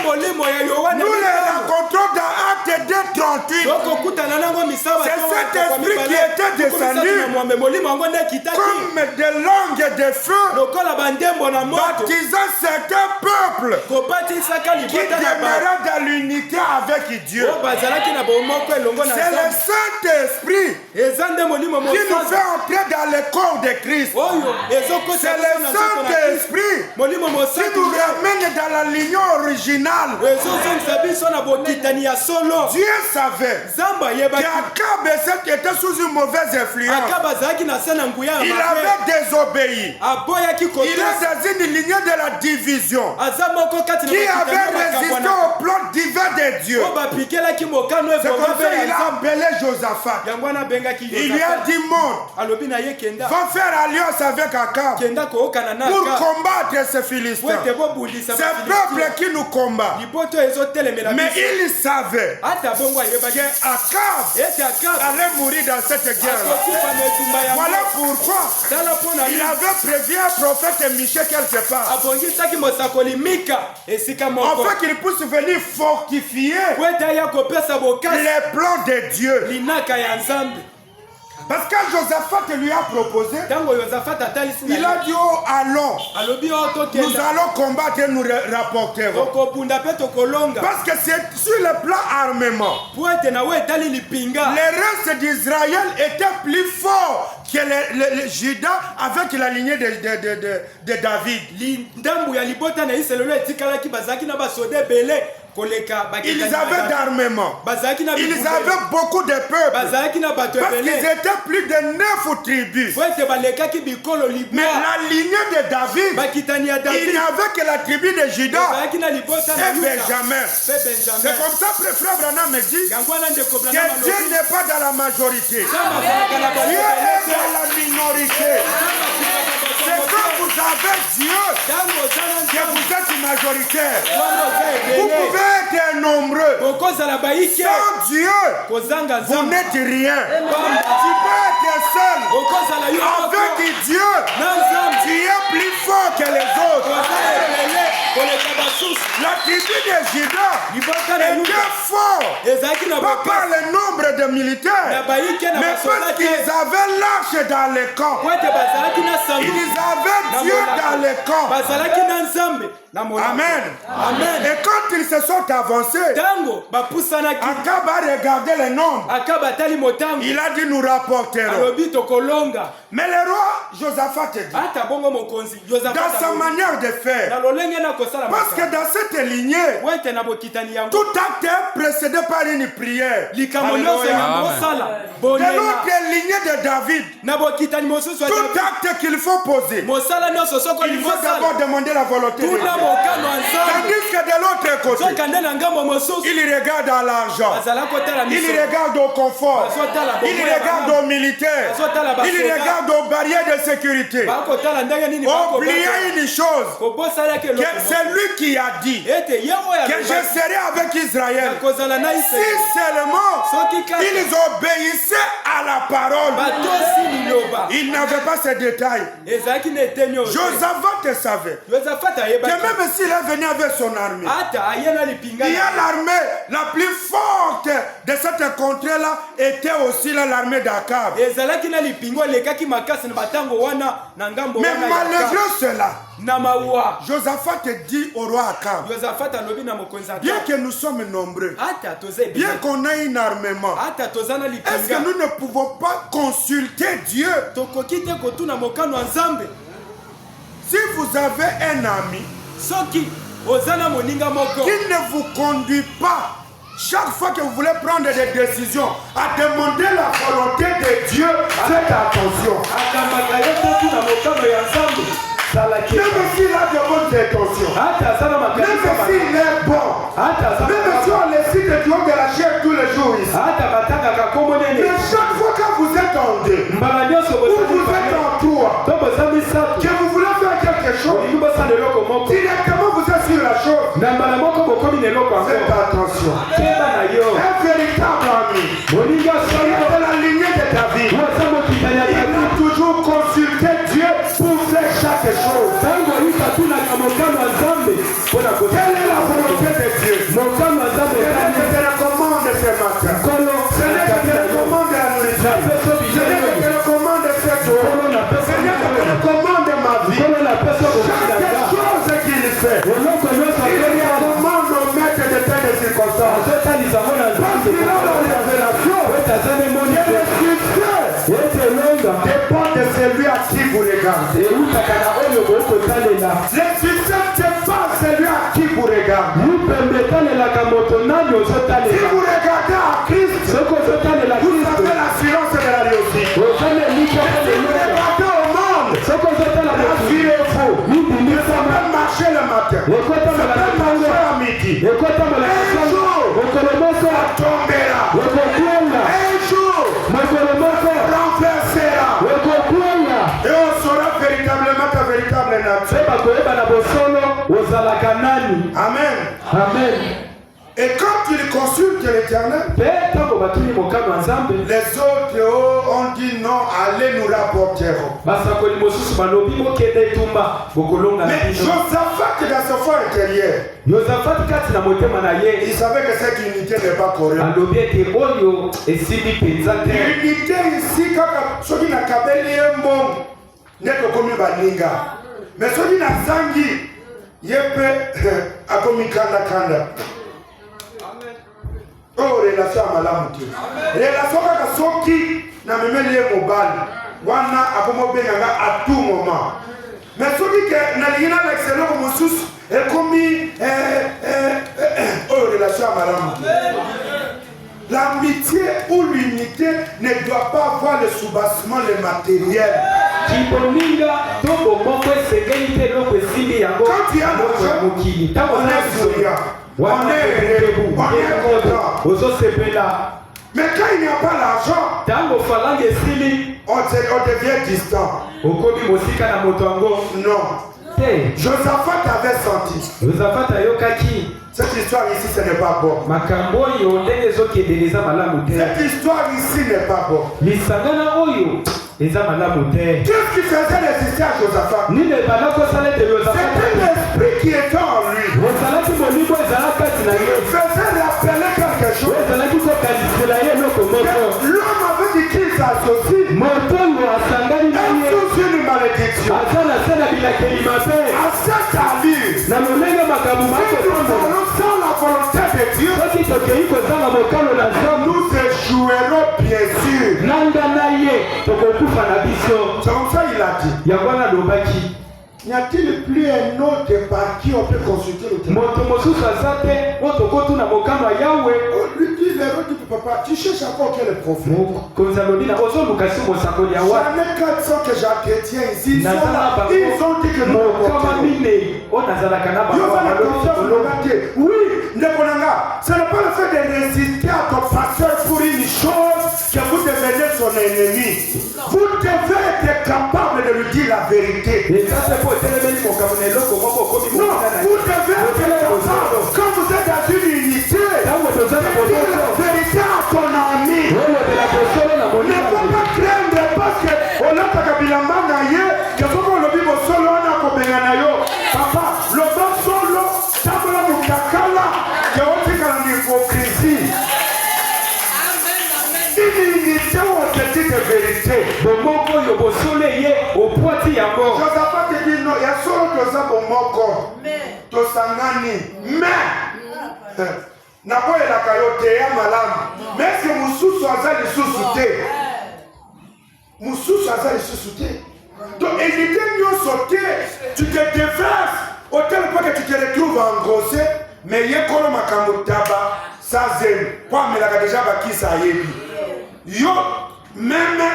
Nous les rencontrons dans Acte 2:38. C'est cet esprit qui était descendu comme des langues de feu, baptisant certains peuples qui demeurent dans l'unité avec Dieu. C'est le Saint-Esprit qui nous fait entrer dans le corps de Christ. C'est le Saint-Esprit qui nous ramène dans la ligne originale. Dieu savait qu'Akab était sous une mauvaise influence. Il avait désobéi. Il est dans une lignée de la division qui avait résisté au plan divin de Dieu. C'est comme ça qu'il a appelé Josaphat. Il lui a dit, monte, va faire alliance avec Akab pour combattre ces Philistins. Ces peuples qui nous combattent. Mais il savait qu'Akab allait mourir dans cette guerre. Voilà pourquoi il avait prévu un prophète Michel quelque part. Afin qu'il puisse venir fortifier les plans de Dieu. Parce que Josaphat lui a proposé, il a dit, oh, allons, nous allons combattre et nous rapporterons. Parce que c'est sur le plan armement. Le reste d'Israël était plus fort que le Juda avec la lignée de David. Ils avaient d'armement. Ils avaient beaucoup de peuples. Parce qu'ils étaient plus de 9 tribus. Mais la lignée de David, il n'y avait que la tribu de Juda et Benjamin. C'est comme ça que frère Branham me dit que Dieu n'est pas dans la majorité. Dieu est dans la minorité. C'est quand vous avez Dieu que vous êtes majoritaire. Vous pouvez être nombreux. Sans Dieu, vous n'êtes rien. Tu peux être seul. Avec Dieu, tu es plus fort que les autres. La tribu de Juda était fort, pas par le nombre de militaires, mais parce qu'ils avaient l'arche dans le camp. Ils avaient Dieu dans le camp. Amen. Et quand ils se sont avancés, Akab a regardé le nombre. Il a dit, nous rapporterons. Mais le roi Josaphat dit, dans sa manière de faire, parce que dans cette lignée, tout acte est précédé par une prière. De l'autre lignée de David, tout acte qu'il faut poser, il faut d'abord demander la volonté de Dieu. Tandis que de l'autre côté, il regarde à l'argent, il regarde au confort, il regarde aux militaires, il regarde aux barrières de sécurité. Oubliez une chose, que c'est lui qui a dit que je serai avec Israël si seulement ils obéissaient à la parole. Il n'avait pas ces détails. Josaphat savait que même s'il est venu avec son armée, il y a l'armée la plus forte de cette contrée-là était aussi l'armée d'Akab. Mais malgré cela, Josaphat dit au roi Akab, bien que nous sommes nombreux, bien qu'on ait un armement, est-ce que nous ne pouvons pas consulter Dieu? Si vous avez un ami qui ne vous conduit pas chaque fois que vous voulez prendre des décisions à demander la volonté de Dieu, faites attention. Même s'il a de bonnes intentions, même s'il est bon, même si on le cite du haut de la chair tous les jours ici, mais chaque fois que vous êtes en deux, ou vous êtes en trois, que vous voulez faire quelque chose, directement vous êtes sur la chose, faites attention. Un véritable ami, il est de la lignée de David, il a toujours consulté Dieu pour faire chaque chose. Quelle est la volonté de Dieu? Seigneur, je te recommande ce matin. Seigneur, je te recommande la nourriture. Seigneur, je te recommande cette eau. Seigneur, je te recommande ma vie. Chaque chose qu'il fait, il recommande au maître de telles circonstances. Parce qu'il a la révélation. Et le succès dépend de celui à qui vous regardez. Le succès dépend de celui à qui vous regardez. Si vous regardez à Christ, vous avez l'assurance de la réussite. Si vous regardez au monde, la vie est faux. Ça peut marcher le matin. Ça peut marcher à midi. Un jour, ça tombera. Un jour, on renversera. Et on saura véritablement ta véritable nature. Amen. Amen. Et quand il consulte l'Éternel, les autres ont dit non, allez nous rapporterons. Mais Josaphat, dans son fort intérieur, il savait que cette unité n'est pas correcte. L'unité ici, quand celui n'a kabeli bon, n'est que comme baninga. Mais celui n'a zangi, yepe a comme kanda. Oh, relation à malamu tu. Relation kaka soki na memeli ye mobali. Wana akomobenga à tout moment. Mais soki ke na lingina na excellent comme sous et commis oh, relation à malamu tu. L'amitié ou l'unité ne doit pas avoir le soubassement, le matériel. Quand tu as l'argent, on est souriant. On est content. Mais quand il n'y a pas l'argent, on devient distant. Non. Josaphat avait senti. Cette histoire ici, ce n'est pas bon. Cette histoire ici n'est pas bon. Qu'est-ce qui faisait résister à Josaphat? C'était l'esprit qui était en lui. Il faisait rappeler quelque chose. L'homme avait dit qu'il s'associe. Et sous une malédiction. À cette allure, sans la volonté de Dieu, nous échouerons bien sûr. C'est comme ça il a dit. N'y a-t-il plus un autre par qui on peut consulter le témoin? On lui dit, tu peux pas. Tu cherches encore quel prophète? J'en ai 400 que j'entretiens ici. Ils ont dit que nous oui, ce n'est pas le fait de résister à ton pasteur pour une chose que vous devenez son ennemi. Vous devez être capable de lui dire la vérité. Non, vous devez être capable. Quand vous êtes dans une unité, vous devez dire la vérité à ton ami. Ne faut pas craindre parce que on a ta kabilamba naye, que faut qu'on le vive au solo, on a kobengana yo. Papa, le bon solo, tabla mutakala, que on dit qu'à l'hypocrisie. Une unité ou une petite vérité. Josaphat te dit non, il y a solo toza bomoko. Tosangani. Mais nakoyelaka yo te ya malamu. Mais c'est mususu aza lisusu te. Mususu aza lisusu te. Donc éviter nyonso te. Tu te déverses au tel point que tu te retrouves engrossé. Mais yekolo makambo taba sa zem. Kwa melaka déjà bakisa yebi. Yo même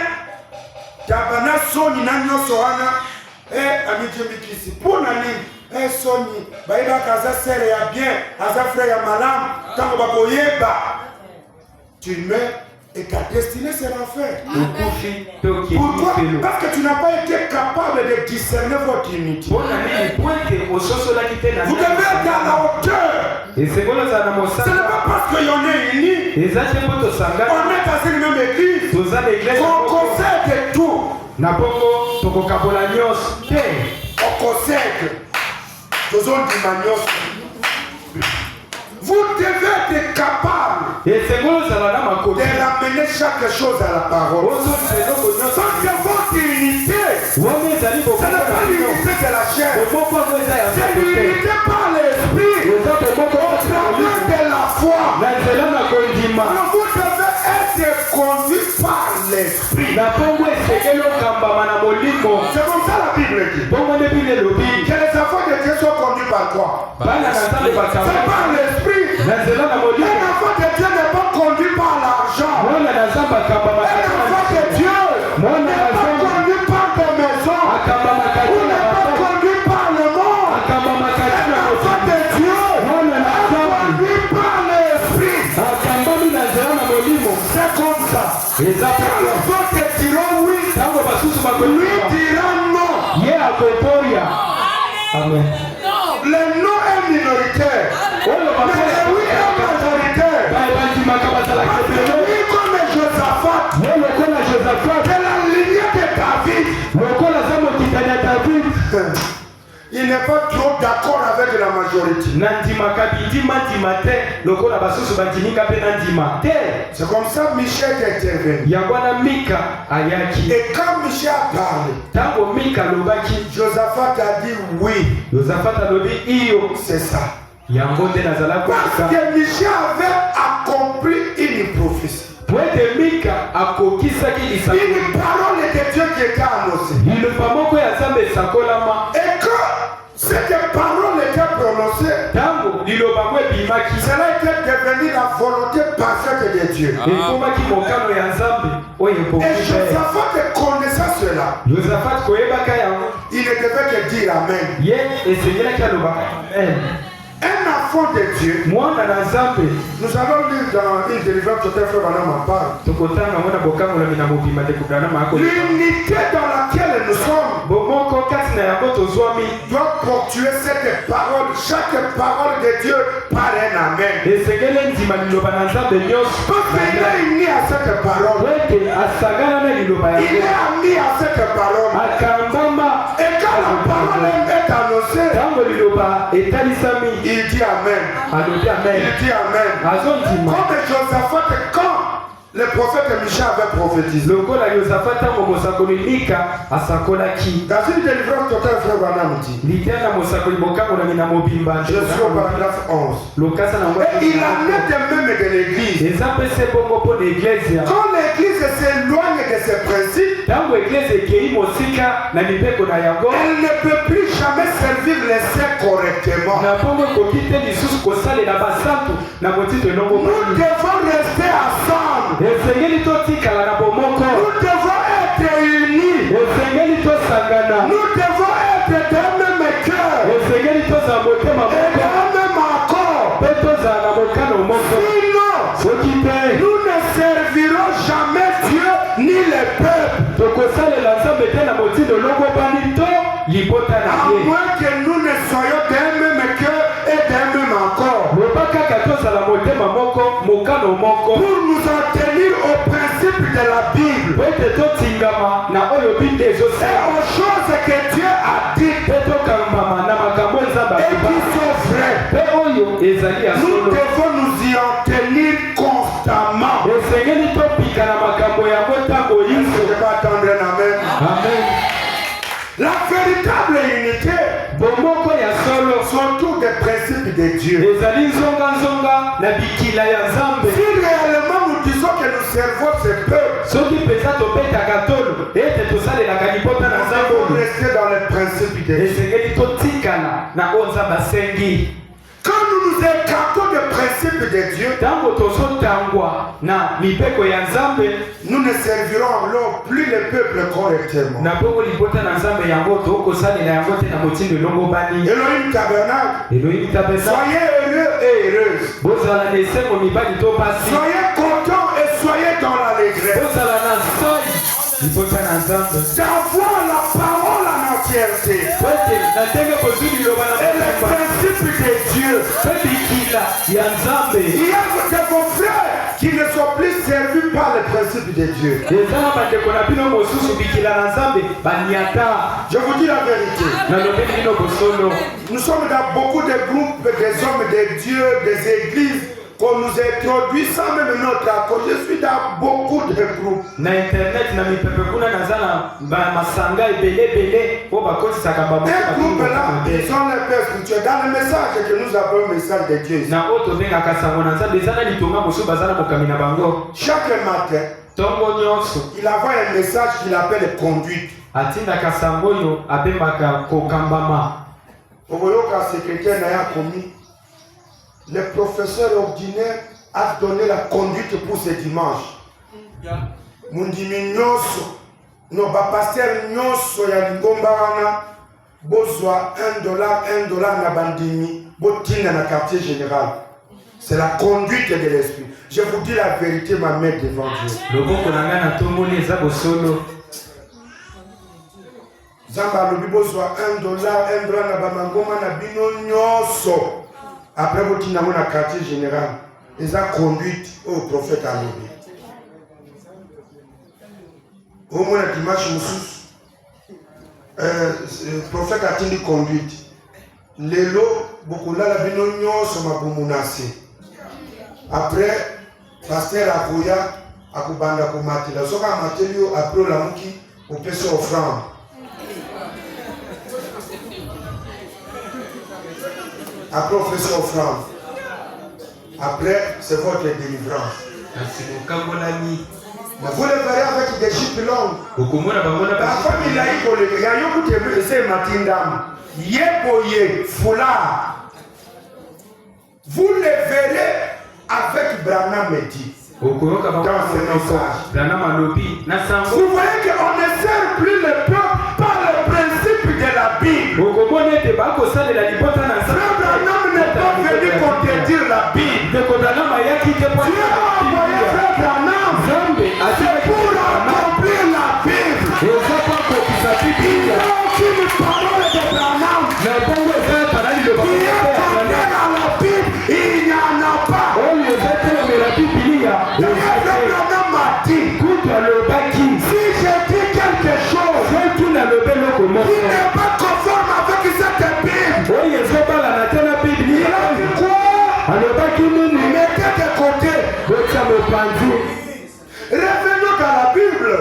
tabana soni na nyonso wana amijembikisi pona nini soni baiba kaza sere ya bien aza frère ya malam tango bakoyeba tu mets et ta destinée sera faite. Pourquoi? Parce que tu n'as pas été capable de discerner votre unité. Vous devez être à la hauteur. Ce n'est pas parce qu'il y en a unis. On est dans une même église. On concède tout. On concède. Vous de ramener chaque chose à la parole. Sans que votre unité, ce n'est pas l'unité de la chair, c'est l'unité par l'esprit, au travers de la foi. Alors vous devez être conduit par l'esprit. C'est comme ça la Bible dit. Que les enfants de Dieu soient conduits par quoi? C'est par l'esprit. Un enfant de Dieu n'est pas conduit par l'argent. Un enfant de Dieu n'est pas conduit par des maisons. Ou n'est pas conduit par le monde. Un enfant de Dieu est conduit par l'esprit. C'est comme ça. Quand les autres diront oui, lui dira non. Amen. Le non est minoritaire. Mais le oui est majoritaire. Oui, comme Josaphat, de la lignée de David. Il n'est pas trop d'accord avec la majorité. C'est comme ça Michel est intervenu. Et quand Michel a parlé, Josaphat a dit oui. C'est ça. Parce que Michel avait accompli une prophétie. Une parole de Dieu qui était annoncée. Et quand cette parole était prononcée, cela était devenu la volonté parfaite de Dieu. Et Josaphat connaissant cela, il ne devait que dire Amen. Un enfant de Dieu, nous allons lire dans une délivrance que frère Branham en parle. L'unité dans laquelle nous sommes doit ponctuer cette parole, chaque parole de Dieu par un Amen. Parce qu'il est uni à cette parole. Il est ami à cette parole. Et quand la parole est annoncée, il dit Amen. Il dit Amen. Comme Josaphat, quand le prophète Michel avait prophétisé, dans une délivrance totale, frère Branham dit, je suis au paragraphe 11. Et il en est de même de l'église. Quand l'église s'éloigne de ses principes, elle ne peut plus jamais servir les saints correctement. Nous devons rester ensemble. Nous devons être unis. Nous devons être d'un même cœur et d'un même accord. Sinon, nous ne servirons jamais Dieu ni les peuples. À moins que nous ne soyons d'un même cœur et d'un même accord. Pour nous en tenir au principe de la Bible et aux choses que Dieu a dites et qui sont vraies. Nous devons nous y en tenir constamment. Est-ce que je vais attendre un amen? Amen. La véritable unité sont tous des principes de Dieu. Si réellement nous disons que nous servons ce peuple, nous devons rester dans les principes de Dieu. Quand nous nous écartons des principes de Dieu, nous ne servirons alors plus le peuple correctement. Elohim Tabernacle, soyez heureux et heureuses. Soyez contents et soyez dans l'allégresse. D'avoir la parole en entièreté. Et les principes de Dieu. Il y a de vos frères qui ne sont plus servis par les principes de Dieu. Je vous dis la vérité. Nous sommes dans beaucoup de groupes des hommes de Dieu, des églises qu'on nous introduit sans même notre accord. Je suis dans beaucoup de groupes. Na internet na mipepe kuna nazana masanga belé pour bakosi sakamba. Un groupe là, ils ont les pères spirituels. Dans le message que nous avons, le message de Dieu. Na auto venga kasango na nzambe zana litonga mosu bazana mokamina bango. Chaque matin, tongo nyonso il envoie un message qu'il appelle conduite. Atinda kasango yo abembaka kokambama. Oboyoka secrétaire n'a commis. Le professeur ordinaire a donné la conduite pour ce dimanche. Mundimi nyoso, no ba pasteur nyoso ya lingomba wana bozwa $1 na bandimi botina na quartier général. C'est la conduite de l'esprit. Je vous dis la vérité, ma mère devant Dieu. Loboko nanga na tomoni eza bosolo. Zamba lobi bozwa $1 na bamangoma na bino nyoso. Après vous dans le quartier général, ils ont conduite au prophète à l'obé. Au moins le dimanche, le prophète a tenu conduite. Lelo, beaucoup là, la binonio sont ma boumounasé. Après, pasteur Akoya, Akubanda Komati, la soka Matelio, après la mouki, au péché offrande. Après, on fait son offrande. Après, c'est votre délivrance. Vous le verrez avec des jupes longues. La famille il y a eu beaucoup de blessés, Matindam. Yeboye, foulard. Vous le verrez avec Branham Medi. Dans ce message. Vous voyez qu'on ne sert plus le peuple par le principe de la Bible. Branham n'est pas venu contredire la Bible. Dieu a envoyé Frère Branham. C'est pour accomplir la Bible. Il n'y a aucune parole de Branham qui est contraire à la Bible. Il n'y en a pas. Branham m'a dit, si je dis quelque chose qui n'est pas conforme avec cette Bible, il a dit quoi? Mettez de côté. Revenons dans la Bible.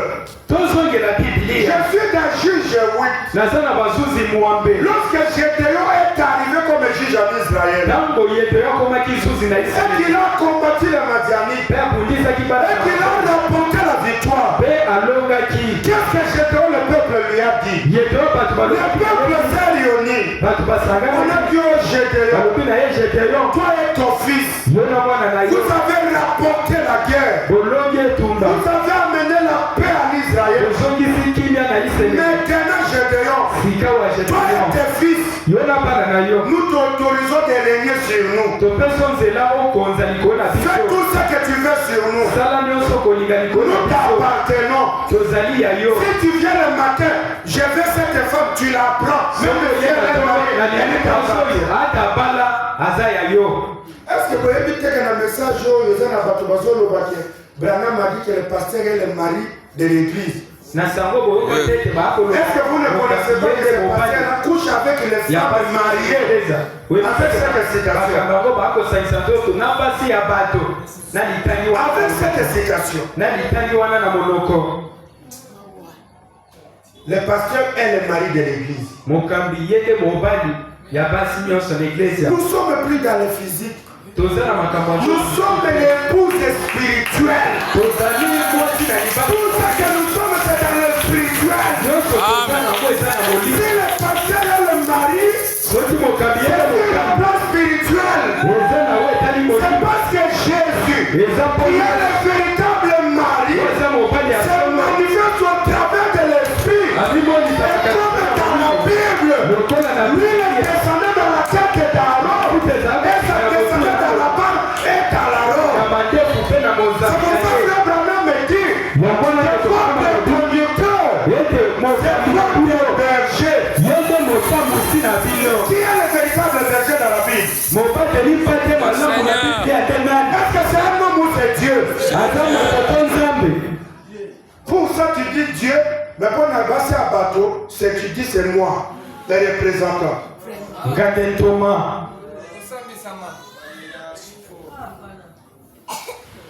Je suis un juge, oui. Lorsque Gédéon est arrivé comme juge en Israël, et qu'il a combattu les Madianites, et qu'il a remporté la victoire, qu'est-ce que Gédéon, le peuple, lui a dit? Le peuple s'est réuni. On a dit au Gédéon, toi et ton fils, vous avez rapporté la guerre. Vous avez amené la paix en Israël. Maintenant, Gédéon, toi et tes fils, nous t'autorisons de régner sur nous. Fais tout ce que tu veux sur nous. Nous t'appartenons. Si tu viens le matin, je veux cette femme, tu la prends. Est-ce que vous avez vu que le message Branham a dit que le pasteur est le mari de l'église? Est-ce que vous ne connaissez pas que le pasteur couche avec les femmes mariées avec cette citation? Avec cette citation. Le pasteur est le mari de l'église. Nous sommes plus dans le physique. Nous sommes l'épouse spirituelle. Tout ce que nous sommes, c'est dans le spirituel. Si le pasteur est le mari, c'est le plan spirituel. C'est parce que Jésus, qui est le véritable mari, se manifeste au travers de l'esprit. Et comme dans la Bible, lui est descendu dans la tête d'Aaron. Et sa descendance dans la barbe et dans la robe. C'est pour ça que Branham me dit, c'est votre conducteur, c'est votre berger. Qui est le véritable berger dans la Bible? Est-ce que c'est un homme ou c'est Dieu? Pour ça tu dis Dieu, mais pour n'avancer à bateau, c'est tu dis c'est moi, le représentant.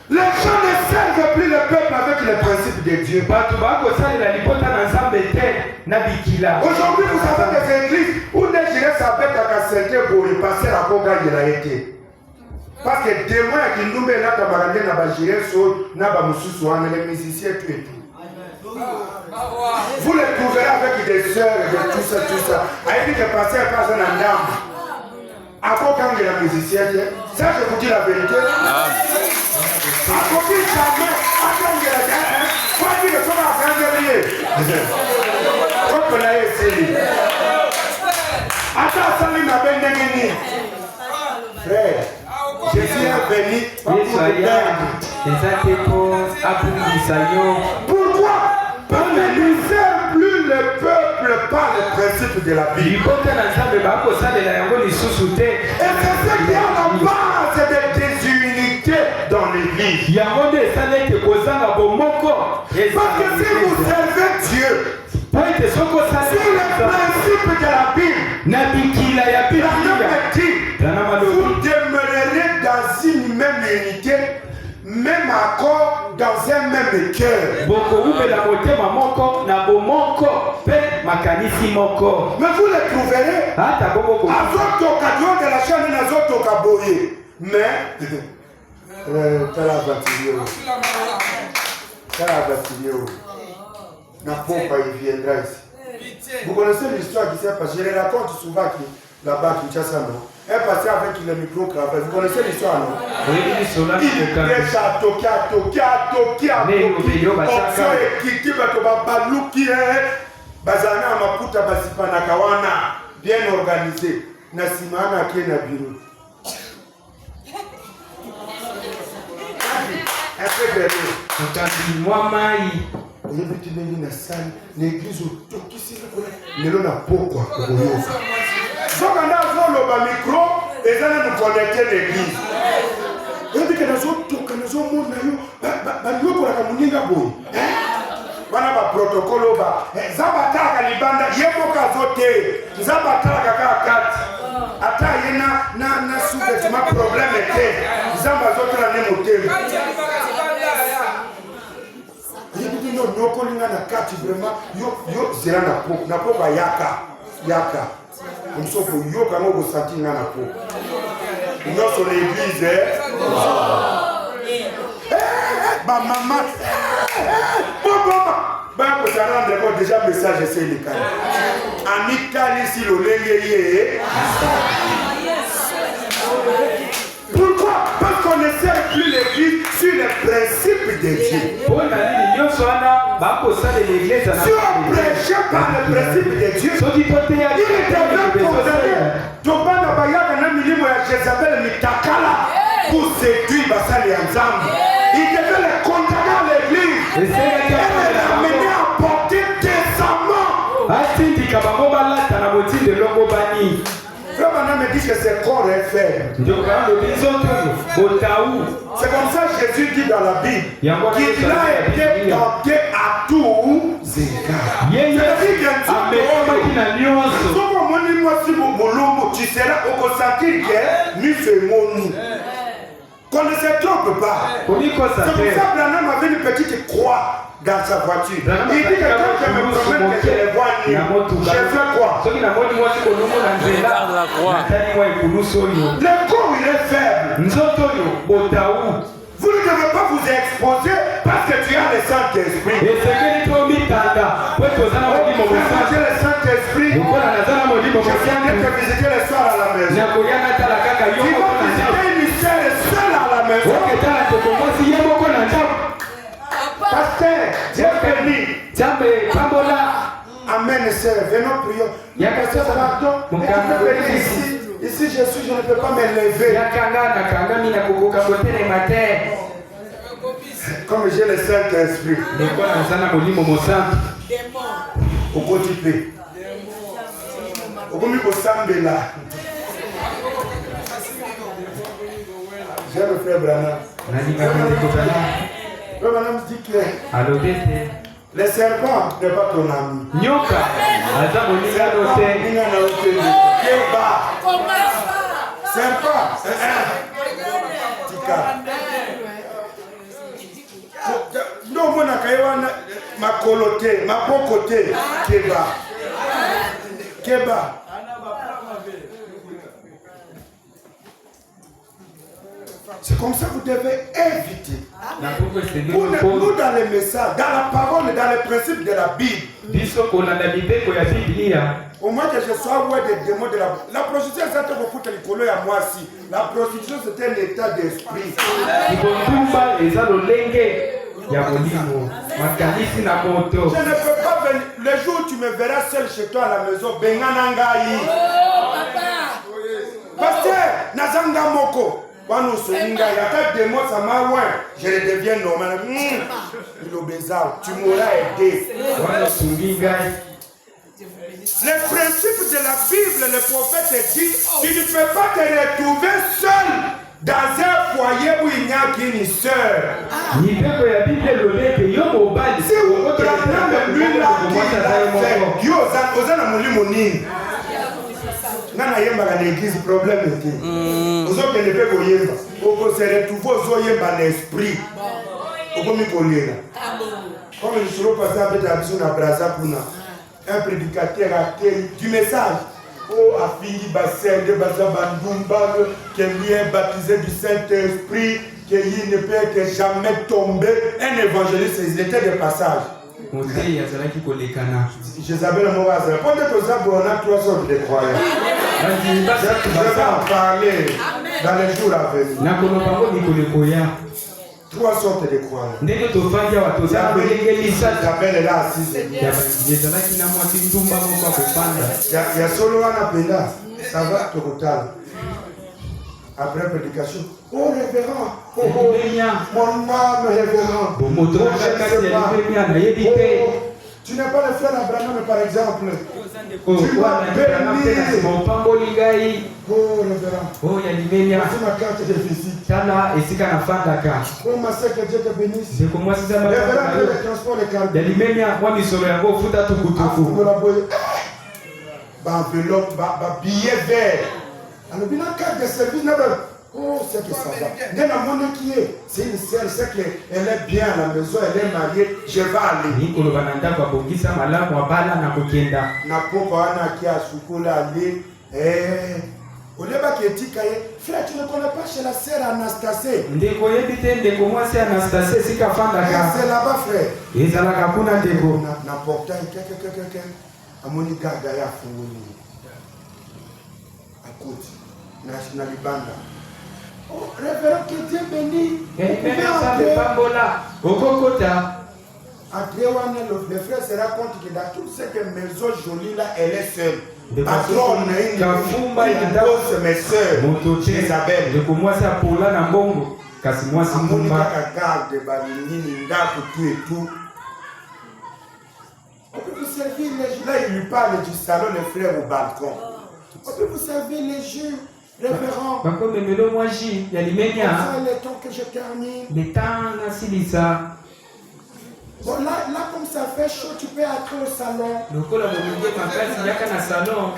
Les gens ne servent plus le peuple avec les principes de Dieu. Aujourd'hui, vous avez des églises où les gens s'appellent à Kassete pour y passer la Koga de la été. Parce que demain, il nous met là, les musiciens, tout et tout. Vous les trouverez avec des sœurs et de tout ça, tout ça. Avec des passer à casa d'un dame. À quoi quand il y a musicienne, ça je vous dis la vérité. À côté jamais, à quand il y a la dame, quoi qu'il ne soit pas à quand on a essayé. Attends, ça lui m'a bien démini. Frère, Jésus est venu. Pourquoi? Parce que ne sert plus le peuple par le principe de la Bible. Et c'est ce qui est à la base des désunités dans l'église. Parce que si vous servez Dieu sur le principe de la Bible, vous demeurerez dans une même unité, même accord, dans un même cœur. Mais vous les trouverez à d'autres occasions de la chaîne et à d'autres occasions. Mais, il viendra ici. Vous connaissez l'histoire qui s'est passée. Je les raconte souvent là-bas, Kinshasa, non? Elle passait avec le micro-cravate. Vous connaissez l'histoire, non? Oui, il prêche à Tokia. Option équité, Baluki, Bazana, Maputa, Basipana, Kawana, bien organisé. Nasimana, Kena Biro. Un peu de l'église qui s'est pourquoi micro et ça nous connecter l'église. Et puis que nous protocole zabataka libanda yemoka zote zabataka kakati ata yena na sous-vêtement problème était zamba zote na nemotema yebi no nokolinga na kati vraiment yo zera na poka yaka umsoko yoka ngo senti na po nous sur l'église ba maman ba ko ça rendre compte déjà message c'est le cas amical ici le lengeye. Pourquoi? Parce qu'on ne sert plus l'église sur les principes de Dieu. Si on prêchait par le principe de Dieu, il devait condamner Tobana Bayaka na milimo ya Jezabel mitakala pour séduire Basali Nzambe. Il devait les condamner à l'église et les amener à porter décemment. Frère Manan me dit que ce corps est faible. C'est comme ça que Jésus dit dans la Bible qu'il a été tenté à tous égards. Tu seras au consentir que nous faisons. Qu'on ne se trompe pas. C'est pour ça que Branham avait une petite croix dans sa voiture. Il dit que quand je me promène que je les vois nus, je fais quoi? Le corps il est faible. Vous ne devez pas vous exposer parce que tu as le Saint-Esprit. Vous avez le Saint-Esprit. Je viens de te visiter le soir à la maison. Tu vas visiter une sœur seule à la maison. Pasteur, Dieu béni. Amen, sœur. Venons prier. Pardon. Ici, je suis, je ne peux pas me lever. Comme j'ai le Saint-Esprit. Au quotidien. Au quotidien. J'aime le frère Branham. Frère Branham dit que le serpent n'est pas ton ami. Serpent. ma coloté, ma bon côté, Keba. Keba. C'est comme ça que vous devez éviter. Nous, dans les messages, dans la parole et dans les principes de la Bible, au moins que je sois loin des démons de la prostitution, c'est un peu de colère à moi aussi. La prostitution, c'est un état d'esprit. Je ne peux pas venir. Le jour où tu me verras seul chez toi à la maison, Benganangaï. Pasteur, Nazanga Moko. Je le deviens normal. Tu m'auras aidé. Les principes de la Bible, le prophète dit, tu ne peux pas te retrouver seul dans un foyer où il n'y a qu'une sœur. Si vous prenez lui là, nana yemba dans l'église problème était. Vous autres ne pouvez pas yemba. Vous se retrouvez aux yemba l'esprit. Vous pouvez me comme je suis passé avec la vision à Braza Puna, un prédicateur a du message. Oh, a fini bassin de Baza Bandumba, qui est baptisé du Saint-Esprit, qui ne peut que jamais tomber. Un évangéliste, il était de passage. Jézabel Moazela. Peut-être aux arbres, on a 3 sortes de croyants. Je vais en parler dans les jours à venir. 3 sortes de croyants. Jézabel est là assise. Il y a solo un appel là. Ça va, total. Après prédication. Oh révérend, mon âme révérend. Tu n'es pas le frère d'Abraham par exemple. Tu vas bénir. Oh révérend. C'est ma carte de visite. Oh ma sœur, que Dieu te bénisse. Révérend, le transport de cartes. Enveloppe, billet vert. Alors, bien carte de service, oh, c'est que ça va. Dès la monnaie qui est, c'est une sœur, c'est qu'elle est bien à la maison, elle est mariée, je vais aller. Na poko ana qui a soukola aller. Au débat qui est dit, frère, tu ne connais pas chez la sœur Anastasie. C'est là-bas, frère. N'importe quelqu'un. Amoni Gagaya Fungoni. À côté. National Banda. Oh, révérend que Dieu bénit. Le frère se rend compte que dans toutes ces maisons jolies là, elle est seule. Patronne, une grosse mes soeurs. Isabelle. Je commence à pouler dans bongo. Kasi moi c'est mon garde Banini, Ndaku, tout et tout. On peut vous servir les jeux. Là, il lui parle du salon, les frères au balcon. On peut vous servir les jeux, révérend. Le temps que je termine. Le temps, bon, là, comme ça fait chaud, tu peux entrer au salon.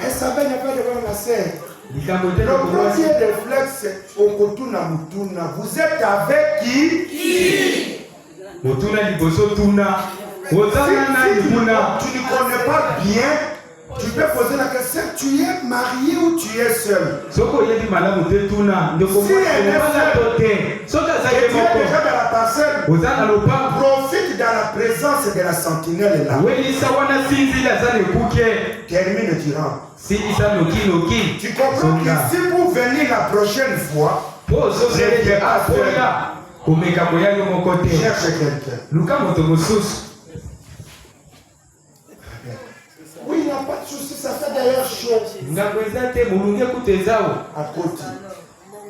Et ça va, il n'y a pas de voir la scène. Le premier réflexe, au Kotuna Mutuna, vous êtes avec qui? Mutuna Liboso Tuna. Si tu ne connais pas bien, tu peux poser la question, tu es marié ou tu es seul? Si elle est seule, et tu es déjà dans la parcelle, profite dans la présence de la sentinelle là. Termine durant. Tu comprends que si vous venez la prochaine fois, cherche quelqu'un. Oui, il n'y a pas de souci, ça fait d'ailleurs chaud. À côté.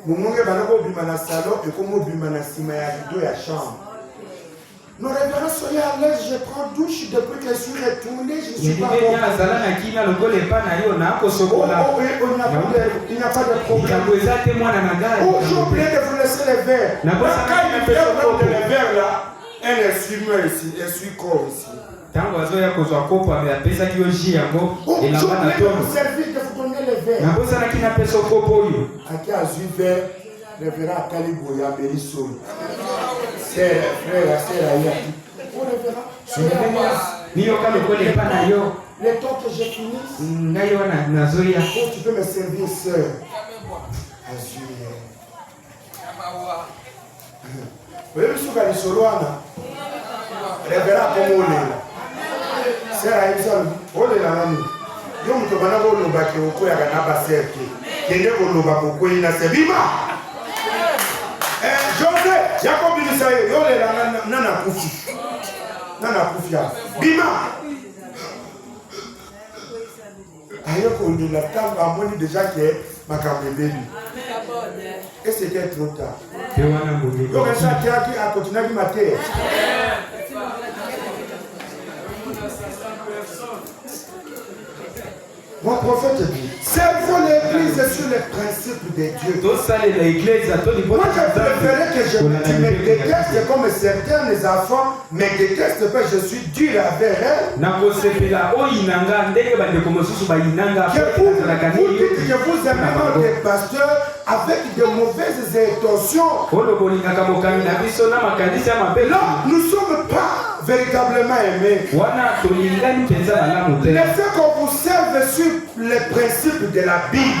Mounonge banako bimana salon et comme bimana sima ya rideau ya chambre. Nos révérences, soyez à l'aise, je prends douche depuis que je suis retourné, je suis pas bon. Il n'y a pas de problème. Oh, j'ai oublié de vous laisser les verres. Quand il vient prendre les verres là, un essuie-moi ici, essuie-corps ici. Oh, j'ai oublié de vous servir, de vous donner les verres. À qui a eu verre, révérend Kaliboya, Bélisson. C'est frère, c'est la. Oh, révérend. Le temps que je finisse, tu peux me servir, sœur. Vous voyez, ce que je révérend comme on est. C'est la même chose. Yo mutobana ko loba ke okoya kana baseke kende ko loba ko koina se bima José Jacob bisaye yo le nana kufi ya bima ayo ko ndula tamba amoni déjà que makambebeli et c'était trop tard yo ça qui a continué à mater. Mon prophète dit, servons l'église sur les principes de Dieu. Moi, je préférais que tu me détestes comme certains enfants me détestent parce que je suis dur avec elles. Que vous dites que vous aimez des pasteurs avec de mauvaises intentions. Là, nous ne sommes pas véritablement aimés. Laissez qu'on vous serve sur les principes de la Bible.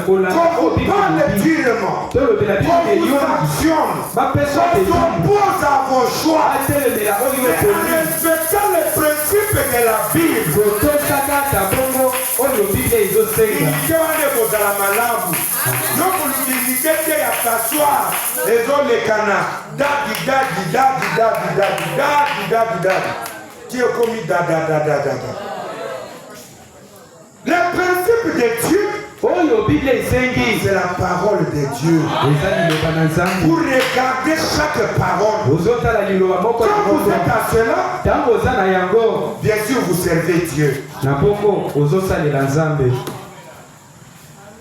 Qu'on vous parle durement. Qu'on vous sanctionne. Qu'on s'oppose à vos choix. En respectant les principes de la Bible. Les principes de Dieu, c'est la parole de Dieu. Pour regarder chaque parole. Quand vous êtes à cela, bien sûr vous servez Dieu.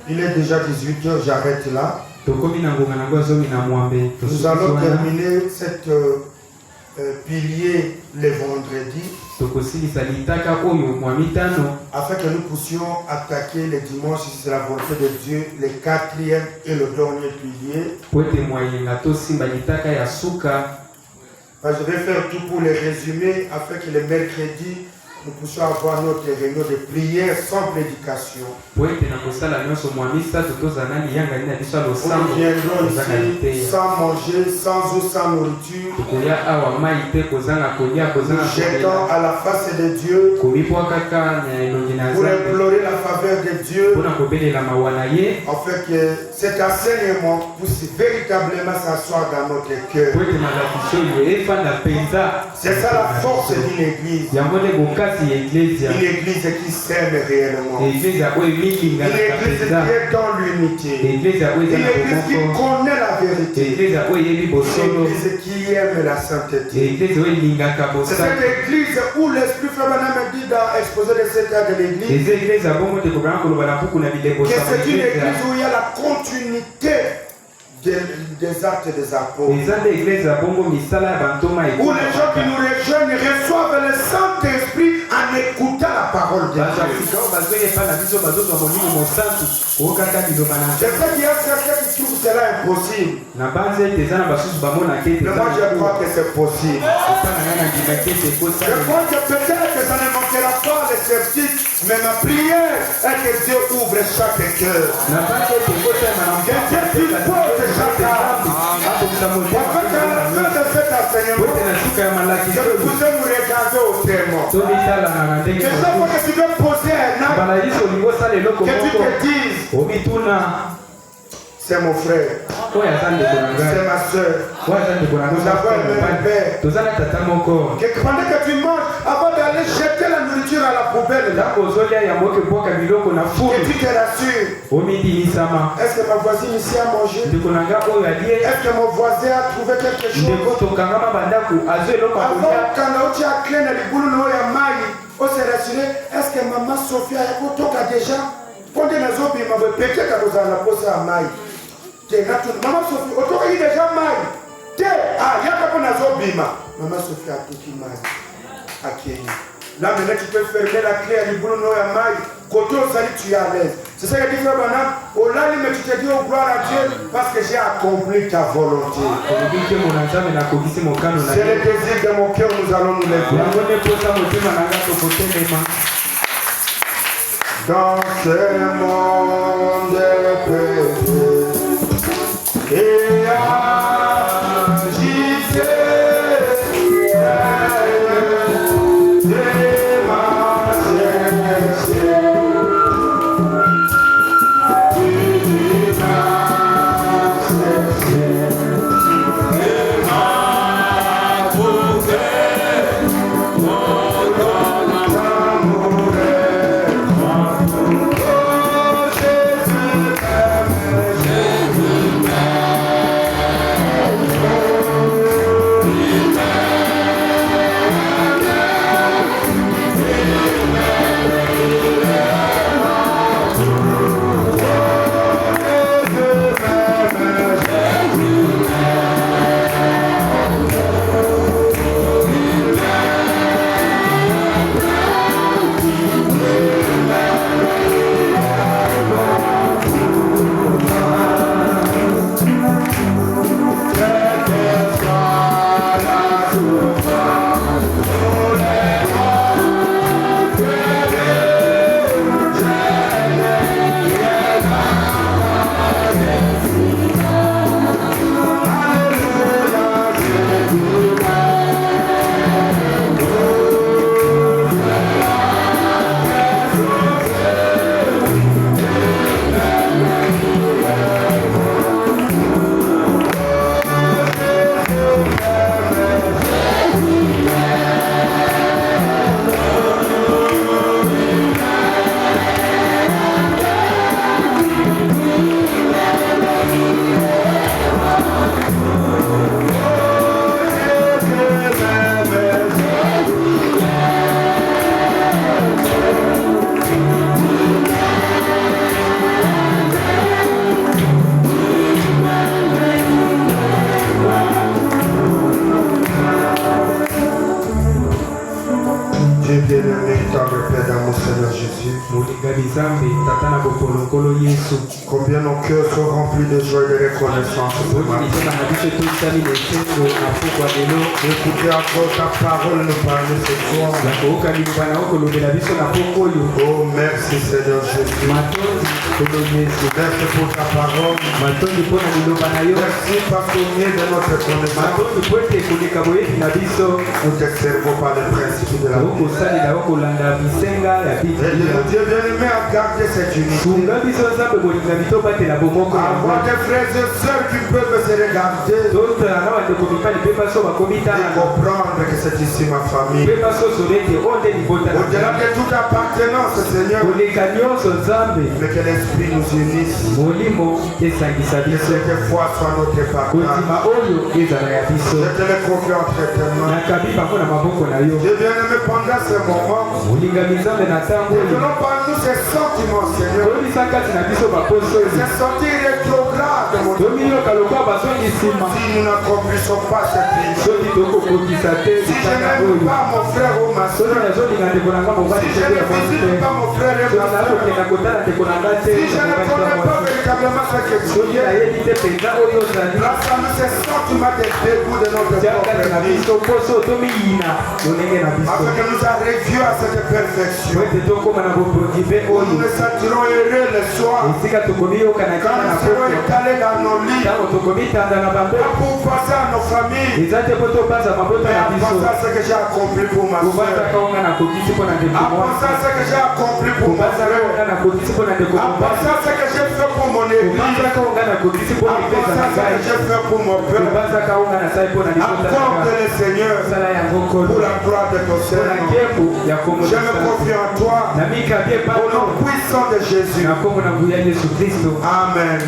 Il est déjà 18h, j'arrête là. Nous allons terminer cette pilier le vendredi afin que nous puissions attaquer le dimanche si c'est la volonté de Dieu, le 4e et le dernier pilier. Je vais faire tout pour les résumer afin que le mercredi nous puissions avoir notre réunion de prière sans prédication. Nous viendrons ici sans manger, sans eau, sans nourriture. Nous jetons à la face de Dieu pour implorer la faveur de Dieu afin que cet enseignement puisse véritablement s'asseoir dans notre cœur. C'est ça la force d'une église. Une église qui s'aime réellement. Une église qui est dans l'unité. Une église qui connaît la vérité. Une église qui aime la sainteté. C'est cette église où l'Esprit Frère Branham dit dans l'exposé de cet acte de l'église que c'est une église où il y a la continuité des actes des apôtres. Où les gens qui nous rejoignent reçoivent le Saint-Esprit en écoutant la parole de Dieu. Je sais qu'il y a certains qui trouvent cela impossible. Mais moi je crois que c'est possible. Je crois que peut-être que ça ne manquera pas les sceptiques, mais ma prière est que Dieu ouvre chaque cœur. Que Dieu dispose chaque âme. Afin qu'à la fin de cet enseignement, je puisse nous regarder au témoin. Que chaque fois que tu veux poser un acte, que tu te dises, c'est mon frère, c'est ma soeur, nous avons le même père. Que pendant que tu manges, avant d'aller jeter la nourriture à la poubelle, que tu te rassures. Est-ce que ma voisine ici a mangé? Est-ce que mon voisin a trouvé quelque chose? Avant quand tu as clé dans les boulots, on s'est rassuré. Est-ce que maman Sophia a déjà? Quand tu as peut-être que vous avez posé à maille. Maman Sophie, autour il déjà mal. Ah, il y a pas bima. Maman Sophie a tout qui mal. Là maintenant tu peux fermer la clé à l'iboulo no ya mal. Quand tu es à l'aise. C'est ça que dit Frère Branham. Oh là, mais tu te dis oh gloire à Dieu parce que j'ai accompli ta volonté. C'est le désir de mon cœur, nous allons nous lever. Dans ce monde péché et agité. Combien nos cœurs sont remplis de joie et de reconnaissance ce matin. Écoutez encore ta parole nous parler ce soir. Oh merci Seigneur Jésus. Merci pour ta parole. Merci parce qu'on est de notre connaissance. Nous t'observons par les principes de la vie. Et Dieu bien-aimé a gardé cette unité. Avoir des frères et sœurs qui peuvent se regarder et comprendre que c'est ici ma famille. Au-delà de toute appartenance, Seigneur, mais que l'Esprit nous unisse. Que cette foi soit notre partage. Je te le confie entre tes mains. Dieu bien-aimé, pendant ce moment, donnons par nous ces sentiments, Seigneur. Ces sentiments rétrogrades, mon Dieu. Si nous n'accomplissons pas cette vie, si je n'aime pas mon frère ou ma soeur, si je ne visite pas mon frère et ma soeur, si je ne connais pas véritablement ce que Dieu est, grâce à nous ces sentiments de dégoût de notre propre vie, afin que nous arrivions à cette perfection, nous nous sentirons heureux le soir, quand nous serons étalés dans nos lits, pas pour passer à nos familles, mais à penser à ce que j'ai accompli pour ma soeur, à penser à ce que j'ai accompli pour mon frère, à penser à ce que j'ai fait pour mon église, à penser à ce que j'ai fait pour mon peuple. Accorde le Seigneur pour la gloire de ton Seigneur. Je me confie en toi au nom puissant de Jésus. Amen.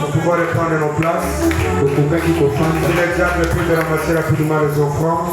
Nous pouvons reprendre nos places. Il est déjà le plus de ramasser rapidement les offrandes.